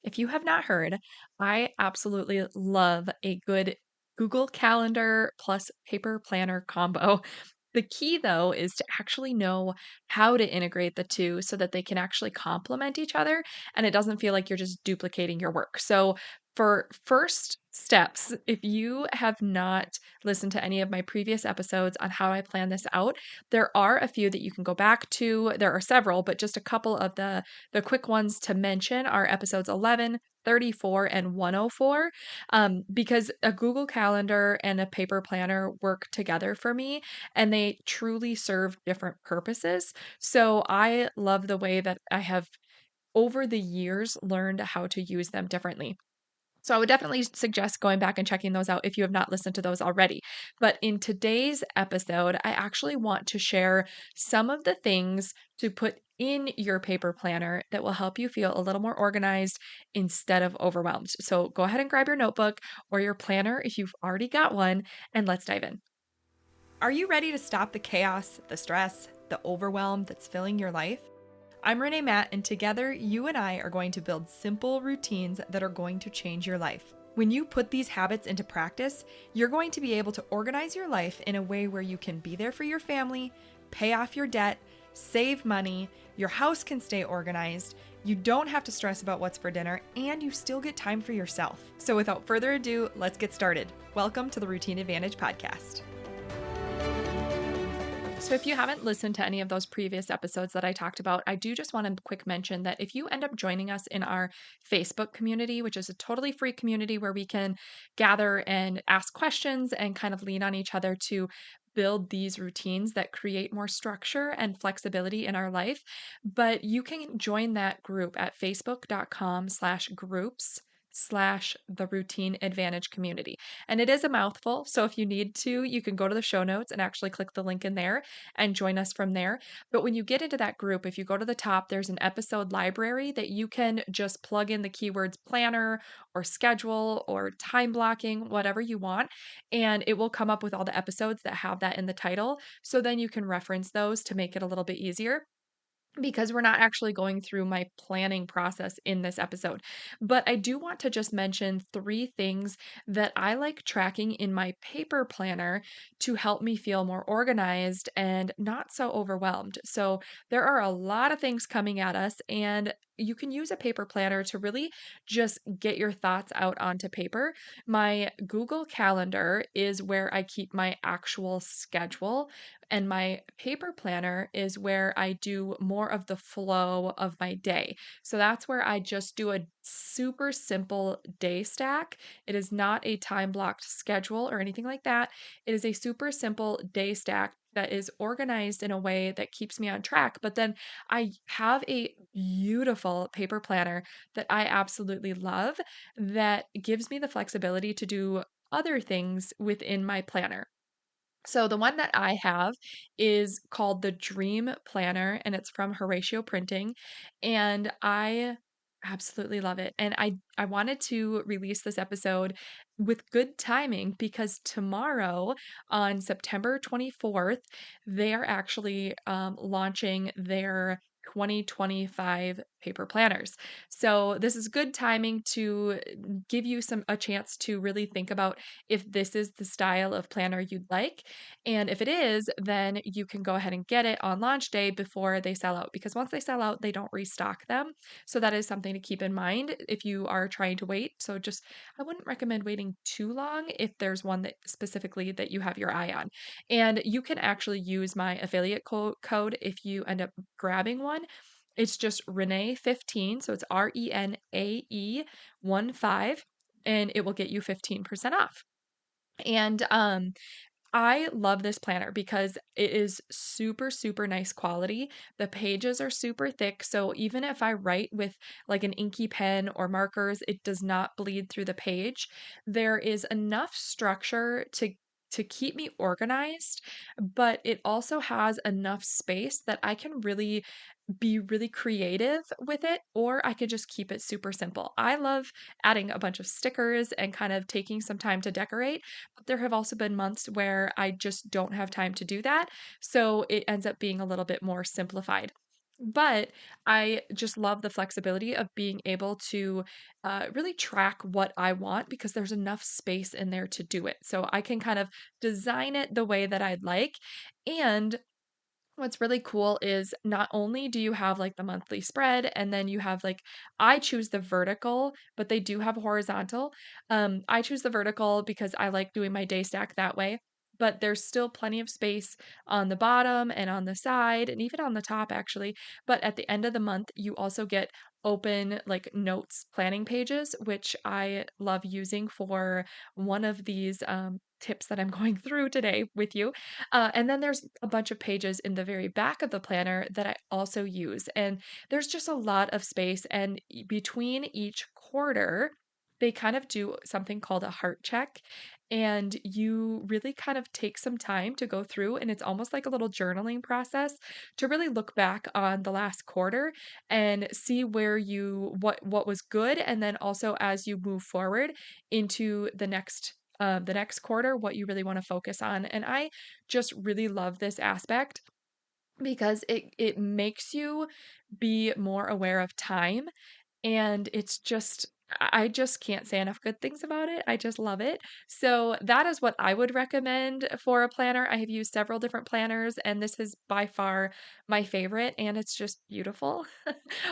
If you have not heard, I absolutely love a good Google Calendar plus paper planner combo. The key, though, is to actually know how to integrate the two so that they can actually complement each other and it doesn't feel like you're just duplicating your work. So, for first steps, if you have not listened to any of my previous episodes on how I plan this out, there are a few that you can go back to. There are several, but just a couple of the quick ones to mention are episodes 11, 34, and 104, because a Google Calendar and a paper planner work together for me, and they truly serve different purposes. So I love the way that I have over the years learned how to use them differently. So I would definitely suggest going back and checking those out if you have not listened to those already. But in today's episode, I actually want to share some of the things to put in your paper planner that will help you feel a little more organized instead of overwhelmed. So go ahead and grab your notebook or your planner if you've already got one, and let's dive in. Are you ready to stop the chaos, the stress, the overwhelm that's filling your life? I'm Renae Matt, and together you and I are going to build simple routines that are going to change your life. When you put these habits into practice, you're going to be able to organize your life in a way where you can be there for your family, pay off your debt, save money, your house can stay organized, you don't have to stress about what's for dinner, and you still get time for yourself. So without further ado, let's get started. Welcome to the Routine Advantage Podcast. So, if you haven't listened to any of those previous episodes that I talked about, I do just want to quick mention that if you end up joining us in our Facebook community, which is a totally free community where we can gather and ask questions and kind of lean on each other to build these routines that create more structure and flexibility in our life. But you can join that group at facebook.com/groups/ the routine advantage community. And it is a mouthful. So if you need to, you can go to the show notes and actually click the link in there and join us from there. But when you get into that group, if you go to the top, there's an episode library that you can just plug in the keywords planner or schedule or time blocking, whatever you want. And it will come up with all the episodes that have that in the title. So then you can reference those to make it a little bit easier because we're not actually going through my planning process in this episode. But I do want to just mention three things that I like tracking in my paper planner to help me feel more organized and not so overwhelmed. So there are a lot of things coming at us, and you can use a paper planner to really just get your thoughts out onto paper. My Google Calendar is where I keep my actual schedule, and my paper planner is where I do more of the flow of my day. So that's where I just do a super simple day stack. It is not a time blocked schedule or anything like that. It is a super simple day stack that is organized in a way that keeps me on track. But then I have a beautiful paper planner that I absolutely love that gives me the flexibility to do other things within my planner. So the one that I have is called the Dream Planner, and it's from Horatio Printing, and I absolutely love it. And I wanted to release this episode with good timing because tomorrow on September 24th, they are actually launching their 2025 paper planners. So this is good timing to give you a chance to really think about if this is the style of planner you'd like. And if it is, then you can go ahead and get it on launch day before they sell out, because once they sell out, they don't restock them. So that is something to keep in mind if you are trying to wait. So just, I wouldn't recommend waiting too long if there's one that specifically that you have your eye on. And you can actually use my affiliate code if you end up grabbing one. It's just Renae15. So it's RENAE 15, and it will get you 15% off. And I love this planner because it is super, super nice quality. The pages are super thick. So even if I write with like an inky pen or markers, it does not bleed through the page. There is enough structure to keep me organized, but it also has enough space that I can really be really creative with it, or I could just keep it super simple. I love adding a bunch of stickers and kind of taking some time to decorate, but there have also been months where I just don't have time to do that. So it ends up being a little bit more simplified. But I just love the flexibility of being able to really track what I want because there's enough space in there to do it. So I can kind of design it the way that I'd like. And what's really cool is not only do you have like the monthly spread, and then you have like, I choose the vertical, but they do have horizontal. I choose the vertical because I like doing my day stack that way. But there's still plenty of space on the bottom and on the side, and even on the top, actually. But at the end of the month, you also get open like notes planning pages, which I love using for one of these tips that I'm going through today with you. And then there's a bunch of pages in the very back of the planner that I also use. And there's just a lot of space. And between each quarter, they kind of do something called a heart check. And you really kind of take some time to go through, and it's almost like a little journaling process to really look back on the last quarter and see where what was good, and then also as you move forward into the next quarter, what you really want to focus on. And I just really love this aspect because it makes you be more aware of time, and it's just I just can't say enough good things about it. I just love it. So that is what I would recommend for a planner. I have used several different planners, and this is by far my favorite, and it's just beautiful.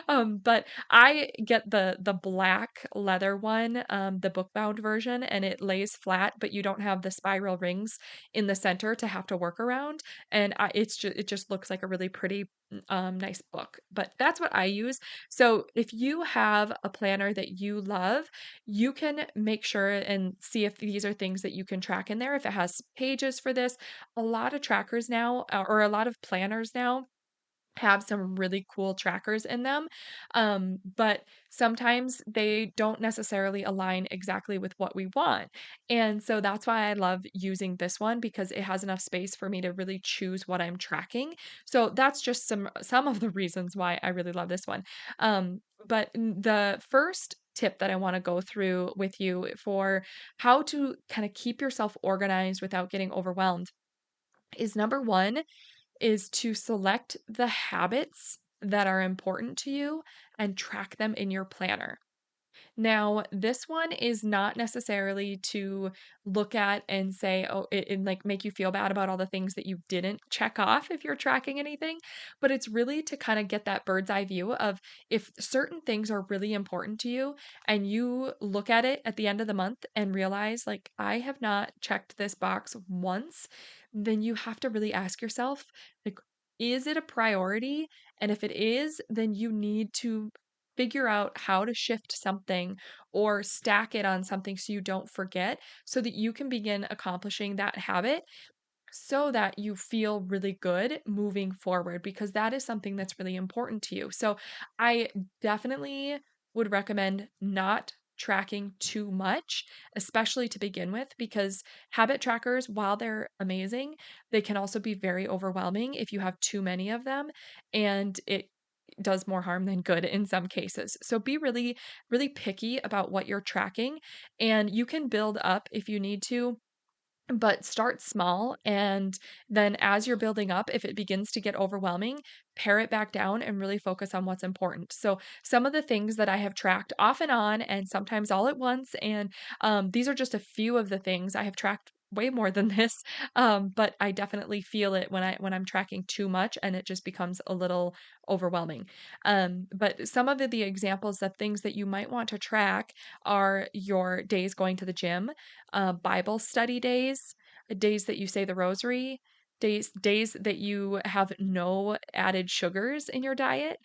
But I get the black leather one, the book bound version, and it lays flat, but you don't have the spiral rings in the center to have to work around. And it just looks like a really pretty, nice book. But that's what I use. So if you have a planner that you love, you can make sure and see if these are things that you can track in there. If it has pages for this, a lot of trackers now, or a lot of planners now have some really cool trackers in them. But sometimes they don't necessarily align exactly with what we want. And so that's why I love using this one because it has enough space for me to really choose what I'm tracking. So that's just some of the reasons why I really love this one. The first tip that I want to go through with you for how to kind of keep yourself organized without getting overwhelmed is number one is to select the habits that are important to you and track them in your planner. Now, this one is not necessarily to look at and say, oh, and like make you feel bad about all the things that you didn't check off if you're tracking anything, but it's really to kind of get that bird's eye view of if certain things are really important to you and you look at it at the end of the month and realize, like, I have not checked this box once, then you have to really ask yourself, like, is it a priority? And if it is, then you need to figure out how to shift something or stack it on something so you don't forget, so that you can begin accomplishing that habit so that you feel really good moving forward because that is something that's really important to you. So I definitely would recommend not tracking too much, especially to begin with, because habit trackers, while they're amazing, they can also be very overwhelming if you have too many of them, and it does more harm than good in some cases. So be really, really picky about what you're tracking, and you can build up if you need to, but start small, and then as you're building up, if it begins to get overwhelming, pare it back down and really focus on what's important. So some of the things that I have tracked off and on and sometimes all at once, and these are just a few of the things I have tracked way more than this, but I definitely feel it when I'm tracking too much and it just becomes a little overwhelming. But some of the examples of things that you might want to track are your days going to the gym, Bible study days, days that you say the rosary, days that you have no added sugars in your diet,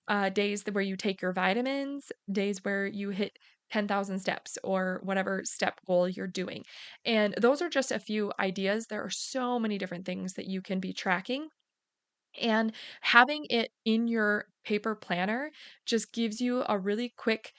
where you take your vitamins, days where you hit 10,000 steps or whatever step goal you're doing. And those are just a few ideas. There are so many different things that you can be tracking. And having it in your paper planner just gives you a really quick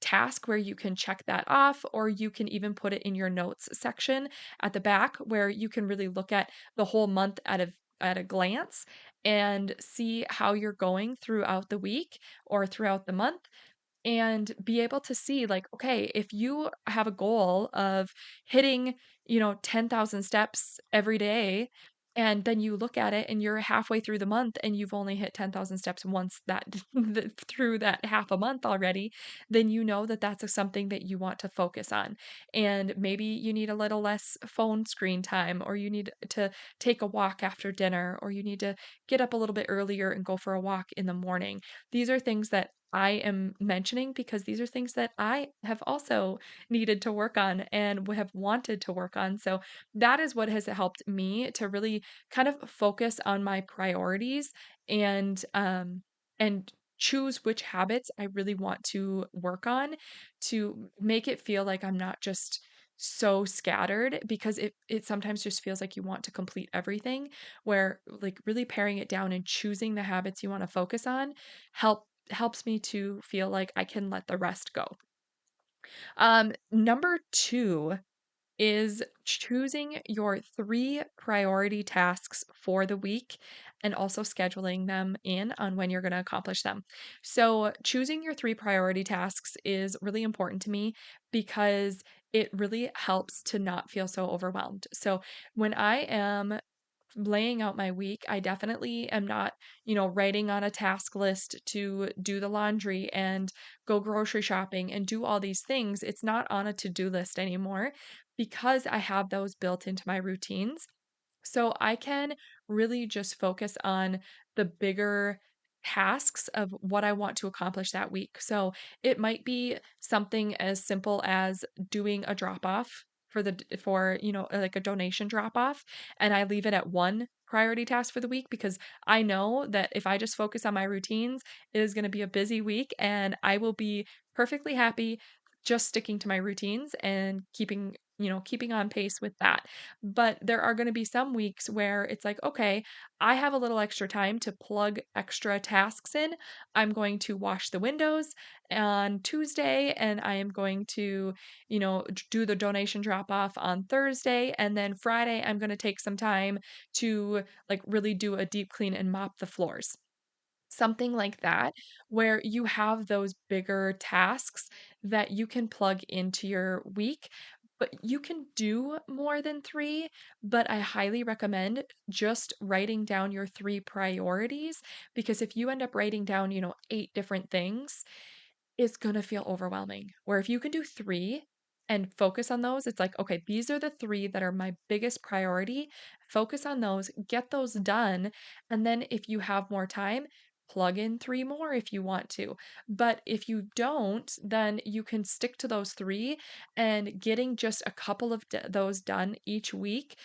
task where you can check that off, or you can even put it in your notes section at the back where you can really look at the whole month at a glance and see how you're going throughout the week or throughout the month, and be able to see, like, okay, if you have a goal of hitting 10,000 steps every day, And then you look at it and you're halfway through the month and you've only hit 10,000 steps once that through that half a month already, then you know that that's something that you want to focus on. And maybe you need a little less phone screen time, or you need to take a walk after dinner, or you need to get up a little bit earlier and go for a walk in the morning. These are things that I am mentioning because these are things that I have also needed to work on and have wanted to work on. So that is what has helped me to really kind of focus on my priorities and choose which habits I really want to work on to make it feel like I'm not just so scattered, because it sometimes just feels like you want to complete everything, where like really paring it down and choosing the habits you want to focus on helps me to feel like I can let the rest go. Number 2 is choosing your 3 priority tasks for the week and also scheduling them in on when you're going to accomplish them. So, choosing your 3 priority tasks is really important to me because it really helps to not feel so overwhelmed. So, when I am laying out my week, I definitely am not, writing on a task list to do the laundry and go grocery shopping and do all these things. It's not on a to-do list anymore because I have those built into my routines. So I can really just focus on the bigger tasks of what I want to accomplish that week. So it might be something as simple as doing a drop off for like a donation drop off, and I leave it at one priority task for the week because I know that if I just focus on my routines, it is going to be a busy week and I will be perfectly happy just sticking to my routines and keeping on pace with that. But there are going to be some weeks where it's like, okay, I have a little extra time to plug extra tasks in. I'm going to wash the windows on Tuesday, and I am going to, do the donation drop off on Thursday. And then Friday, I'm going to take some time to like really do a deep clean and mop the floors, something like that, where you have those bigger tasks that you can plug into your week. But you can do more than 3, but I highly recommend just writing down your 3 priorities, because if you end up writing down, 8 different things, it's gonna feel overwhelming. Where if you can do 3 and focus on those, it's like, "Okay, these are the 3 that are my biggest priority." Focus on those, get those done, and then if you have more time, plug in 3 more if you want to. But if you don't, then you can stick to those 3, and getting just a couple of those done each week,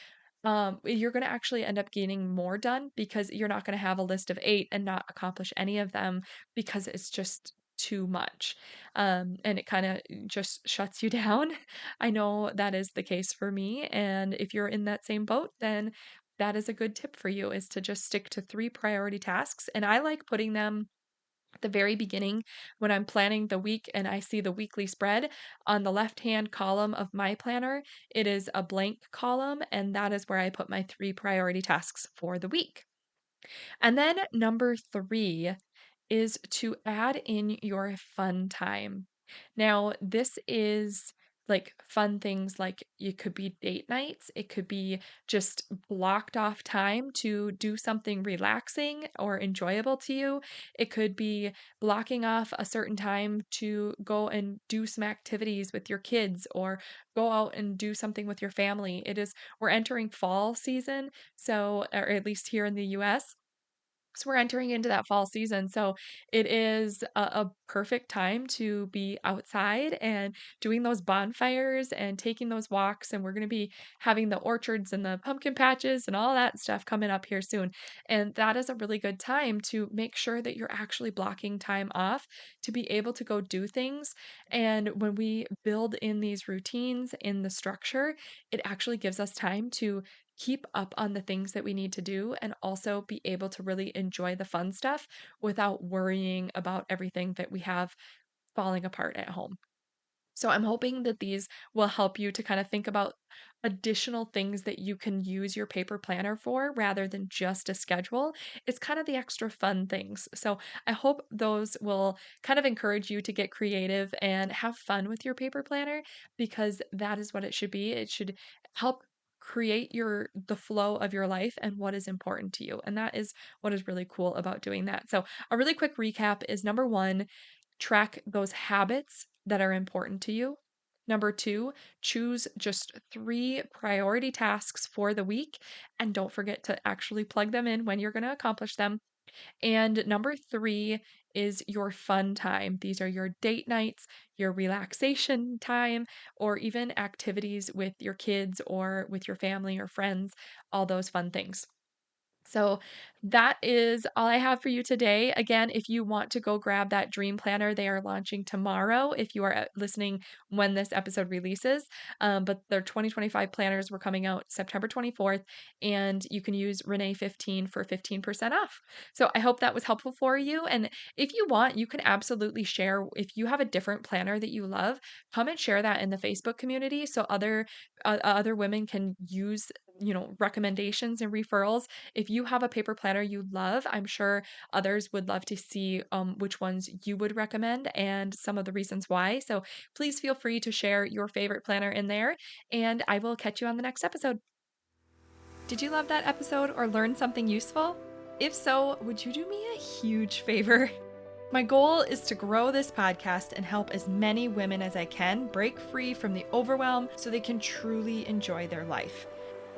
you're gonna actually end up getting more done because you're not gonna have a list of 8 and not accomplish any of them because it's just too much. And it kind of just shuts you down. I know that is the case for me. And if you're in that same boat, then that is a good tip for you, is to just stick to 3 priority tasks. And I like putting them at the very beginning when I'm planning the week and I see the weekly spread. On the left hand column of my planner, it is a blank column, and that is where I put my 3 priority tasks for the week. And then number 3 is to add in your fun time. Now, this is like fun things, like it could be date nights, it could be just blocked off time to do something relaxing or enjoyable to you. It could be blocking off a certain time to go and do some activities with your kids or go out and do something with your family. We're entering fall season, so, or at least here in the US. So we're entering into that fall season. So it is a perfect time to be outside and doing those bonfires and taking those walks. And we're going to be having the orchards and the pumpkin patches and all that stuff coming up here soon. And that is a really good time to make sure that you're actually blocking time off to be able to go do things. And when we build in these routines in the structure, it actually gives us time to keep up on the things that we need to do and also be able to really enjoy the fun stuff without worrying about everything that we have falling apart at home. So I'm hoping that these will help you to kind of think about additional things that you can use your paper planner for rather than just a schedule. It's kind of the extra fun things. So I hope those will kind of encourage you to get creative and have fun with your paper planner, because that is what it should be. It should help create the flow of your life and what is important to you. And that is what is really cool about doing that. So, a really quick recap is number 1, track those habits that are important to you. Number 2, choose just 3 priority tasks for the week and don't forget to actually plug them in when you're going to accomplish them. And number 3 is your fun time. These are your date nights, your relaxation time, or even activities with your kids or with your family or friends, all those fun things. So that is all I have for you today. Again, if you want to go grab that dream planner, they are launching tomorrow if you are listening when this episode releases. But their 2025 planners were coming out September 24th, and you can use Renae 15 for 15% off. So I hope that was helpful for you. And if you want, you can absolutely share if you have a different planner that you love, come and share that in the Facebook community so other women can use recommendations and referrals. If you have a paper planner you love, I'm sure others would love to see which ones you would recommend and some of the reasons why. So please feel free to share your favorite planner in there, and I will catch you on the next episode. Did you love that episode or learn something useful? If so, would you do me a huge favor? My goal is to grow this podcast and help as many women as I can break free from the overwhelm so they can truly enjoy their life.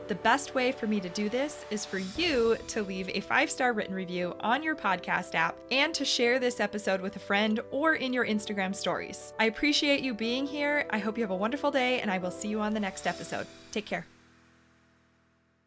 The best way for me to do this is for you to leave a 5-star written review on your podcast app and to share this episode with a friend or in your Instagram stories. I appreciate you being here. I hope you have a wonderful day, and I will see you on the next episode. Take care.